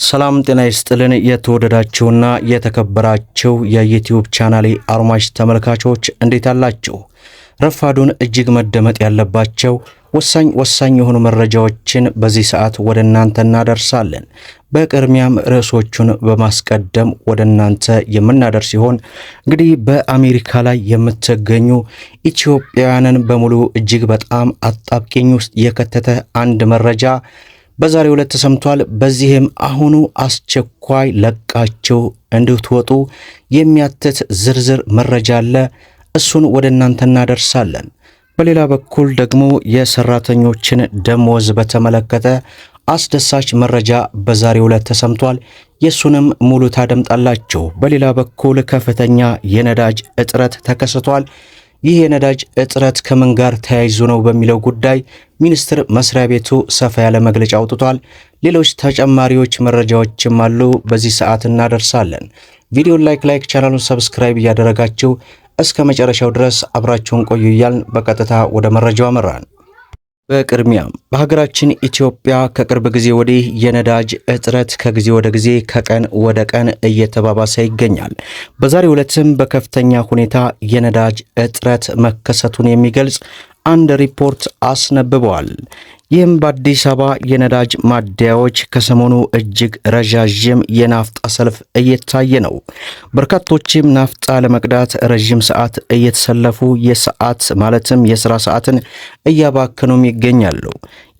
ሰላም ጤና ይስጥልን የተወደዳችሁና የተከበራችሁ የዩቲዩብ ቻናሌ አድማጭ ተመልካቾች እንዴት አላችሁ? ረፋዱን እጅግ መደመጥ ያለባቸው ወሳኝ የሆኑ መረጃዎችን በዚህ ሰዓት ወደ እናንተ እናደርሳለን። በቅድሚያም ርዕሶቹን በማስቀደም ወደ እናንተ የምናደርስ ሲሆን እንግዲህ በአሜሪካ ላይ የምትገኙ ኢትዮጵያውያንን በሙሉ እጅግ በጣም አጣብቂኝ ውስጥ የከተተ አንድ መረጃ በዛሬው ዕለት ተሰምቷል። በዚህም አሁኑ አስቸኳይ ለቃችሁ እንድትወጡ የሚያትት ዝርዝር መረጃ አለ። እሱን ወደ እናንተ እናደርሳለን። በሌላ በኩል ደግሞ የሰራተኞችን ደሞዝ በተመለከተ አስደሳች መረጃ በዛሬው ዕለት ተሰምቷል። የሱንም ሙሉ ታደምጣላችሁ። በሌላ በኩል ከፍተኛ የነዳጅ እጥረት ተከስቷል። ይህ የነዳጅ እጥረት ከምን ጋር ተያይዞ ነው በሚለው ጉዳይ ሚኒስቴር መስሪያ ቤቱ ሰፋ ያለ መግለጫ አውጥቷል። ሌሎች ተጨማሪዎች መረጃዎችም አሉ፣ በዚህ ሰዓት እናደርሳለን። ቪዲዮን ላይክ ቻናሉን ሰብስክራይብ እያደረጋችሁ እስከ መጨረሻው ድረስ አብራችሁን ቆዩ እያልን በቀጥታ ወደ መረጃው አመራን። በቅድሚያም በሀገራችን ኢትዮጵያ ከቅርብ ጊዜ ወዲህ የነዳጅ እጥረት ከጊዜ ወደ ጊዜ ከቀን ወደ ቀን እየተባባሰ ይገኛል። በዛሬው ዕለትም በከፍተኛ ሁኔታ የነዳጅ እጥረት መከሰቱን የሚገልጽ አንድ ሪፖርት አስነብበዋል። ይህም በአዲስ አበባ የነዳጅ ማደያዎች ከሰሞኑ እጅግ ረዣዥም የናፍጣ ሰልፍ እየታየ ነው። በርካቶችም ናፍጣ ለመቅዳት ረዥም ሰዓት እየተሰለፉ የስራ ሰዓትን እያባከኑም ይገኛሉ።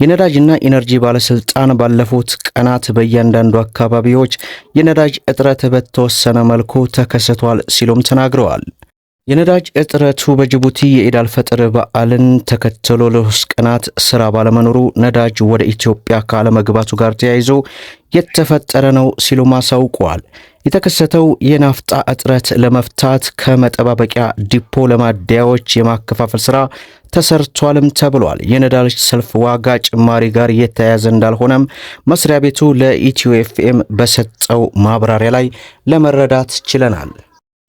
የነዳጅና ኢነርጂ ባለስልጣን ባለፉት ቀናት በእያንዳንዱ አካባቢዎች የነዳጅ እጥረት በተወሰነ መልኩ ተከስቷል ሲሉም ተናግረዋል። የነዳጅ እጥረቱ በጅቡቲ የኢድ አልፈጥር በዓልን ተከትሎ ለሶስት ቀናት ስራ ባለመኖሩ ነዳጅ ወደ ኢትዮጵያ ካለመግባቱ ጋር ተያይዞ የተፈጠረ ነው ሲሉ አሳውቀዋል። የተከሰተው የናፍጣ እጥረት ለመፍታት ከመጠባበቂያ ዲፖ ለማደያዎች የማከፋፈል ስራ ተሰርቷልም ተብሏል። የነዳጅ ሰልፍ ዋጋ ጭማሪ ጋር የተያያዘ እንዳልሆነም መስሪያ ቤቱ ለኢትዮ ኤፍኤም በሰጠው ማብራሪያ ላይ ለመረዳት ችለናል።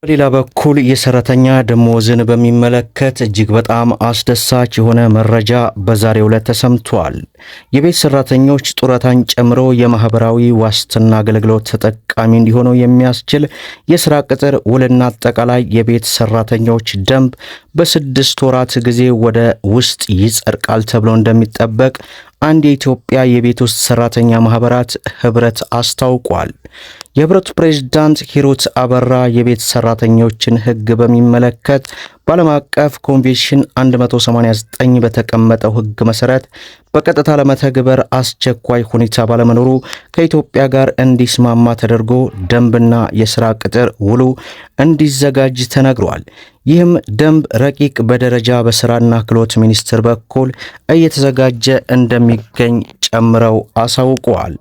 በሌላ በኩል የሰራተኛ ደሞዝን በሚመለከት እጅግ በጣም አስደሳች የሆነ መረጃ በዛሬው ዕለት ተሰምቷል። የቤት ሰራተኞች ጡረታን ጨምሮ የማህበራዊ ዋስትና አገልግሎት ተጠቃሚ እንዲሆኑ የሚያስችል የሥራ ቅጥር ውልና አጠቃላይ የቤት ሰራተኞች ደንብ በ6 ወራት ጊዜ ወደ ውስጥ ይጸድቃል ተብሎ እንደሚጠበቅ አንድ የኢትዮጵያ የቤት ውስጥ ሰራተኛ ማህበራት ህብረት አስታውቋል። የህብረቱ ፕሬዝዳንት ሂሩት አበራ የቤት ሰራተኞችን ህግ በሚመለከት በዓለም አቀፍ ኮንቬንሽን 189 በተቀመጠው ህግ መሰረት በቀጥታ ለመተግበር አስቸኳይ ሁኔታ ባለመኖሩ ከኢትዮጵያ ጋር እንዲስማማ ተደርጎ ደንብና የሥራ ቅጥር ውሉ እንዲዘጋጅ ተነግሯል። ይህም ደንብ ረቂቅ በደረጃ በሥራና ክህሎት ሚኒስቴር በኩል እየተዘጋጀ እንደሚገኝ ጨምረው አሳውቀዋል።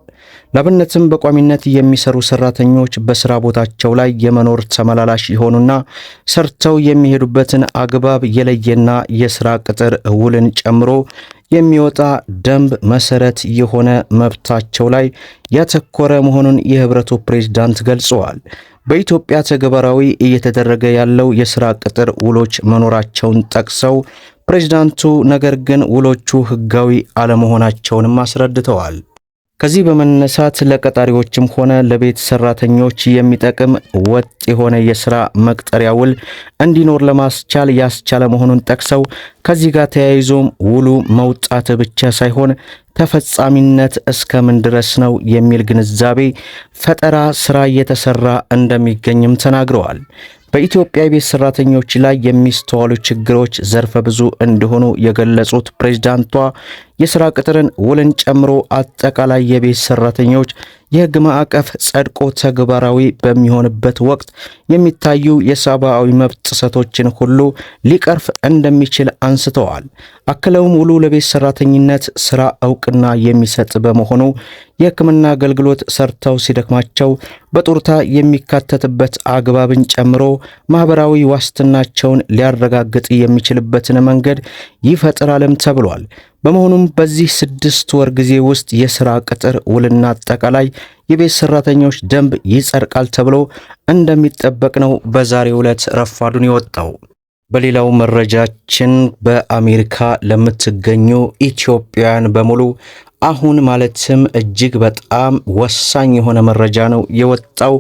ለአብነትም በቋሚነት የሚሰሩ ሰራተኞች በስራ ቦታቸው ላይ የመኖር ተመላላሽ የሆኑና ሰርተው የሚሄዱበትን አግባብ የለየና የስራ ቅጥር ውልን ጨምሮ የሚወጣ ደንብ መሰረት የሆነ መብታቸው ላይ ያተኮረ መሆኑን የህብረቱ ፕሬዝዳንት ገልጸዋል። በኢትዮጵያ ተግባራዊ እየተደረገ ያለው የስራ ቅጥር ውሎች መኖራቸውን ጠቅሰው ፕሬዝዳንቱ ነገር ግን ውሎቹ ህጋዊ አለመሆናቸውንም አስረድተዋል። ከዚህ በመነሳት ለቀጣሪዎችም ሆነ ለቤት ሰራተኞች የሚጠቅም ወጥ የሆነ የሥራ መቅጠሪያ ውል እንዲኖር ለማስቻል ያስቻለ መሆኑን ጠቅሰው ከዚህ ጋር ተያይዞም ውሉ መውጣት ብቻ ሳይሆን ተፈጻሚነት እስከምን ድረስ ነው የሚል ግንዛቤ ፈጠራ ስራ እየተሰራ እንደሚገኝም ተናግረዋል። በኢትዮጵያ የቤት ሰራተኞች ላይ የሚስተዋሉ ችግሮች ዘርፈ ብዙ እንደሆኑ የገለጹት ፕሬዝዳንቷ የሥራ ቅጥርን ውልን ጨምሮ አጠቃላይ የቤት ሰራተኞች የሕግ ማዕቀፍ ጸድቆ ተግባራዊ በሚሆንበት ወቅት የሚታዩ የሰብአዊ መብት ጥሰቶችን ሁሉ ሊቀርፍ እንደሚችል አንስተዋል። አክለውም ውሉ ለቤት ሰራተኝነት ስራ እውቅና የሚሰጥ በመሆኑ የሕክምና አገልግሎት ሰርተው ሲደክማቸው በጡረታ የሚካተትበት አግባብን ጨምሮ ማህበራዊ ዋስትናቸውን ሊያረጋግጥ የሚችልበትን መንገድ ይፈጥራልም ተብሏል። በመሆኑም በዚህ 6 ወር ጊዜ ውስጥ የሥራ ቅጥር ውልና አጠቃላይ የቤት ሰራተኞች ደንብ ይጸድቃል ተብሎ እንደሚጠበቅ ነው በዛሬው ዕለት ረፋዱን የወጣው። በሌላው መረጃችን በአሜሪካ ለምትገኙ ኢትዮጵያውያን በሙሉ አሁን ማለትም እጅግ በጣም ወሳኝ የሆነ መረጃ ነው የወጣው።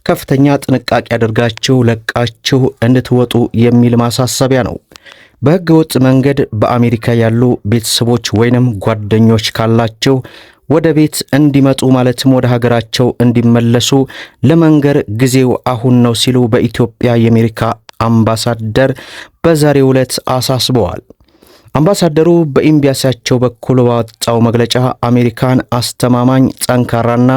ከፍተኛ ጥንቃቄ አድርጋችሁ ለቃችሁ እንድትወጡ የሚል ማሳሰቢያ ነው። በሕገ ወጥ መንገድ በአሜሪካ ያሉ ቤተሰቦች ወይንም ጓደኞች ካላቸው ወደ ቤት እንዲመጡ ማለትም ወደ ሀገራቸው እንዲመለሱ ለመንገር ጊዜው አሁን ነው ሲሉ በኢትዮጵያ የአሜሪካ አምባሳደር በዛሬው ዕለት አሳስበዋል። አምባሳደሩ በኤምባሲያቸው በኩል ባወጣው መግለጫ አሜሪካን አስተማማኝ፣ ጠንካራና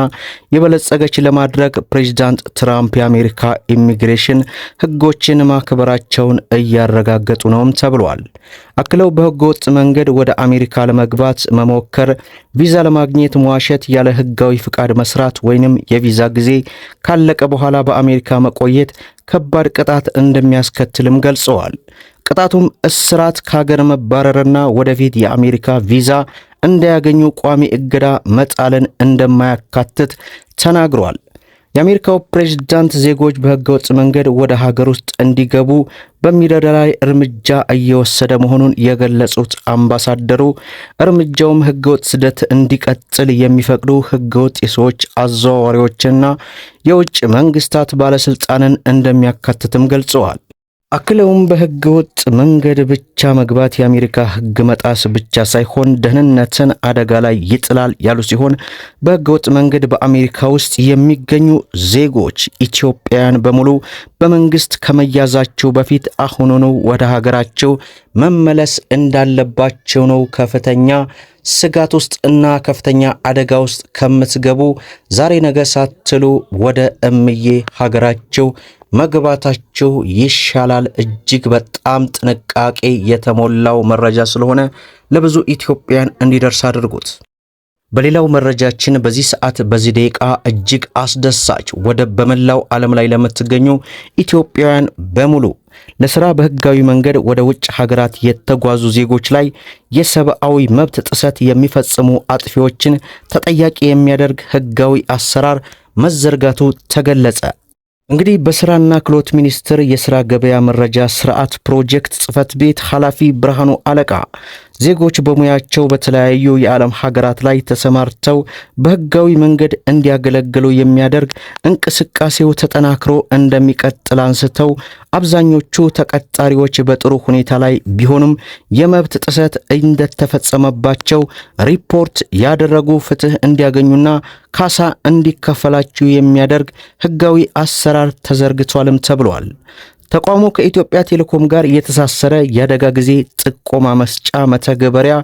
የበለጸገች ለማድረግ ፕሬዝዳንት ትራምፕ የአሜሪካ ኢሚግሬሽን ሕጎችን ማክበራቸውን እያረጋገጡ ነውም ተብሏል። አክለው በሕገወጥ መንገድ ወደ አሜሪካ ለመግባት መሞከር፣ ቪዛ ለማግኘት መዋሸት፣ ያለ ሕጋዊ ፍቃድ መስራት ወይንም የቪዛ ጊዜ ካለቀ በኋላ በአሜሪካ መቆየት ከባድ ቅጣት እንደሚያስከትልም ገልጸዋል። ቅጣቱም እስራት፣ ከሀገር መባረርና ወደፊት የአሜሪካ ቪዛ እንዳያገኙ ቋሚ እገዳ መጣልን እንደማያካትት ተናግሯል። የአሜሪካው ፕሬዝዳንት ዜጎች በሕገወጥ መንገድ ወደ ሀገር ውስጥ እንዲገቡ በሚረዳ ላይ እርምጃ እየወሰደ መሆኑን የገለጹት አምባሳደሩ እርምጃውም ሕገወጥ ስደት እንዲቀጥል የሚፈቅዱ ሕገወጥ የሰዎች አዘዋዋሪዎችና የውጭ መንግስታት ባለስልጣንን እንደሚያካትትም ገልጸዋል። አክለውም በሕገ ወጥ መንገድ ብቻ መግባት የአሜሪካ ሕግ መጣስ ብቻ ሳይሆን ደህንነትን አደጋ ላይ ይጥላል ያሉ ሲሆን በሕገ ወጥ መንገድ በአሜሪካ ውስጥ የሚገኙ ዜጎች ኢትዮጵያውያን በሙሉ በመንግስት ከመያዛቸው በፊት አሁኑኑ ወደ ሀገራቸው መመለስ እንዳለባቸው ነው። ከፍተኛ ስጋት ውስጥ እና ከፍተኛ አደጋ ውስጥ ከምትገቡ ዛሬ ነገ ሳትሉ ወደ እምዬ ሀገራቸው መግባታቸው ይሻላል። እጅግ በጣም ጥንቃቄ የተሞላው መረጃ ስለሆነ ለብዙ ኢትዮጵያን እንዲደርስ አድርጉት። በሌላው መረጃችን በዚህ ሰዓት በዚህ ደቂቃ እጅግ አስደሳች ወደ በመላው ዓለም ላይ ለምትገኙ ኢትዮጵያውያን በሙሉ ለሥራ በሕጋዊ መንገድ ወደ ውጭ ሀገራት የተጓዙ ዜጎች ላይ የሰብአዊ መብት ጥሰት የሚፈጽሙ አጥፊዎችን ተጠያቂ የሚያደርግ ሕጋዊ አሰራር መዘርጋቱ ተገለጸ። እንግዲህ በስራና ክህሎት ሚኒስቴር የሥራ ገበያ መረጃ ስርዓት ፕሮጀክት ጽሕፈት ቤት ኃላፊ ብርሃኑ አለቃ ዜጎች በሙያቸው በተለያዩ የዓለም ሀገራት ላይ ተሰማርተው በሕጋዊ መንገድ እንዲያገለግሉ የሚያደርግ እንቅስቃሴው ተጠናክሮ እንደሚቀጥል አንስተው አብዛኞቹ ተቀጣሪዎች በጥሩ ሁኔታ ላይ ቢሆኑም የመብት ጥሰት እንደተፈጸመባቸው ሪፖርት ያደረጉ ፍትህ እንዲያገኙና ካሳ እንዲከፈላቸው የሚያደርግ ሕጋዊ አሰራር ተዘርግቷልም ተብሏል። ተቋሙ ከኢትዮጵያ ቴሌኮም ጋር የተሳሰረ የአደጋ ጊዜ ጥቆማ መስጫ መተግበሪያ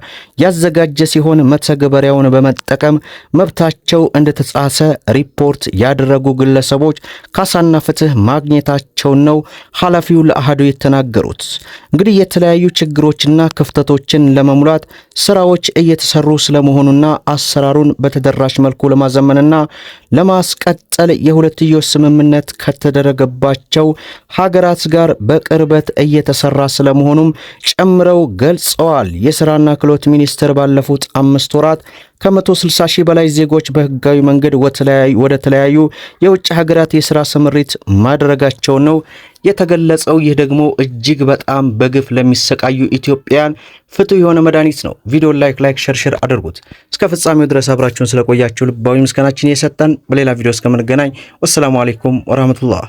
ያዘጋጀ ሲሆን መተግበሪያውን በመጠቀም መብታቸው እንደተጣሰ ሪፖርት ያደረጉ ግለሰቦች ካሳና ፍትህ ማግኘታቸውን ነው ኃላፊው ለአሃዱ የተናገሩት። እንግዲህ የተለያዩ ችግሮችና ክፍተቶችን ለመሙላት ስራዎች እየተሰሩ ስለመሆኑና አሰራሩን በተደራሽ መልኩ ለማዘመንና ለማስቀጠል የሁለትዮሽ ስምምነት ከተደረገባቸው ሀገራት ጋር በቅርበት እየተሰራ ስለመሆኑም ጨምረው ገልጸዋል። የሥራና ክህሎት ሚኒስቴር ባለፉት 5 ወራት ከ160 ሺህ በላይ ዜጎች በሕጋዊ መንገድ ወደ ተለያዩ የውጭ ሀገራት የሥራ ስምሪት ማድረጋቸው ነው የተገለጸው። ይህ ደግሞ እጅግ በጣም በግፍ ለሚሰቃዩ ኢትዮጵያን ፍቱህ የሆነ መድኃኒት ነው። ቪዲዮን ላይክ ሸር አድርጉት። እስከ ፍጻሜው ድረስ አብራችሁን ስለቆያችሁ ልባዊ ምስጋናችን እየሰጠን በሌላ ቪዲዮ እስከምንገናኝ ወሰላሙ አለይኩም ወራህመቱላህ።